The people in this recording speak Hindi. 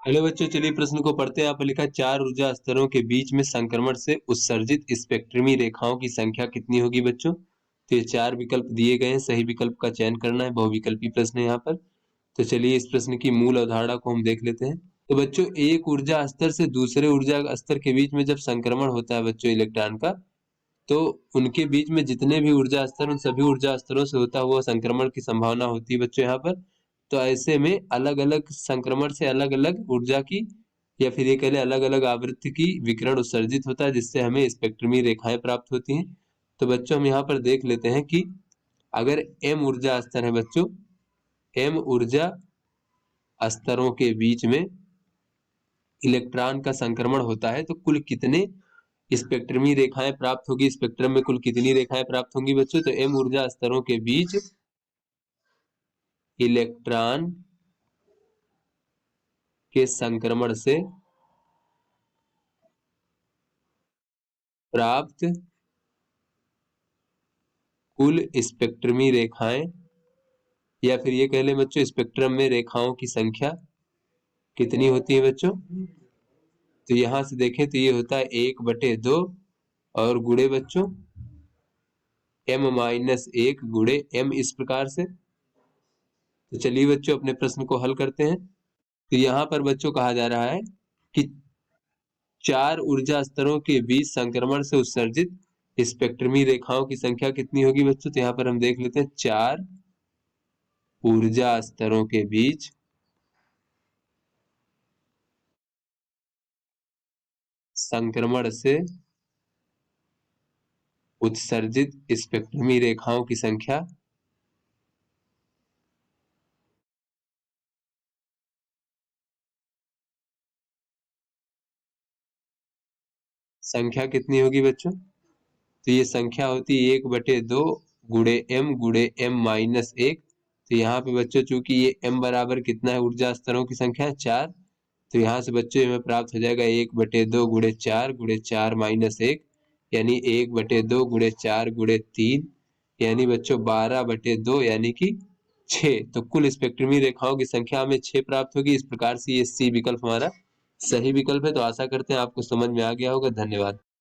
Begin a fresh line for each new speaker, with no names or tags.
हेलो बच्चों, चलिए प्रश्न को पढ़ते हैं। यहाँ पर लिखा है 4 ऊर्जा स्तरों के बीच में संक्रमण से उत्सर्जित स्पेक्ट्रमी रेखाओं की संख्या कितनी होगी बच्चों। तो ये 4 विकल्प दिए गए हैं, सही विकल्प का चयन करना है। बहुविकल्पी प्रश्न है यहाँ पर। तो चलिए इस प्रश्न की मूल अवधारणा को हम देख लेते हैं। तो बच्चों, एक ऊर्जा स्तर से दूसरे ऊर्जा स्तर के बीच में जब संक्रमण होता है बच्चों इलेक्ट्रॉन का, तो उनके बीच में जितने भी ऊर्जा स्तर, उन सभी ऊर्जा स्तरों से होता हुआ संक्रमण की संभावना होती है बच्चों यहाँ पर। तो ऐसे में अलग अलग संक्रमण से अलग अलग ऊर्जा की, या फिर ये कह लें अलग अलग आवृत्ति की विकिरण उत्सर्जित होता है, जिससे हमें स्पेक्ट्रमी रेखाएं प्राप्त होती हैं। तो बच्चों हम यहाँ पर देख लेते हैं कि अगर m ऊर्जा स्तर है बच्चों, m ऊर्जा स्तरों के बीच में इलेक्ट्रॉन का संक्रमण होता है, तो कुल कितने स्पेक्ट्रमी रेखाएं प्राप्त होगी, स्पेक्ट्रम में कुल कितनी रेखाएं प्राप्त होंगी बच्चों। तो m ऊर्जा स्तरों के बीच इलेक्ट्रॉन के संक्रमण से प्राप्त कुल स्पेक्ट्रमी रेखाएं, या फिर ये कह लें बच्चों स्पेक्ट्रम में रेखाओं की संख्या कितनी होती है बच्चों। तो यहां से देखें तो ये होता है 1/2 और गुणे बच्चों m-1 गुणे m, इस प्रकार से। तो चलिए बच्चों अपने प्रश्न को हल करते हैं। तो यहाँ पर बच्चों कहा जा रहा है कि 4 ऊर्जा स्तरों के बीच संक्रमण से उत्सर्जित स्पेक्ट्रमी रेखाओं की संख्या कितनी होगी बच्चों। तो यहाँ पर हम देख लेते हैं 4 ऊर्जा स्तरों के बीच संक्रमण से उत्सर्जित स्पेक्ट्रमी रेखाओं की संख्या कितनी होगी बच्चों। तो ये संख्या होती है 1/2 गुणे m-1। तो यहाँ पे बच्चों चूंकि ये m बराबर कितना है, ऊर्जा स्तरों की संख्या है 4। तो यहाँ से बच्चों हमें प्राप्त हो जाएगा 1/2 गुणे 4 यानी 1/2 गुणे 4 गुणे 3, यानी बच्चों 12/2 यानी कि 6। तो कुल स्पेक्ट्रमी रेखाओं की संख्या हमें 6 प्राप्त होगी। इस प्रकार से ये सी विकल्प हमारा सही विकल्प है। तो आशा करते हैं आपको समझ में आ गया होगा। धन्यवाद।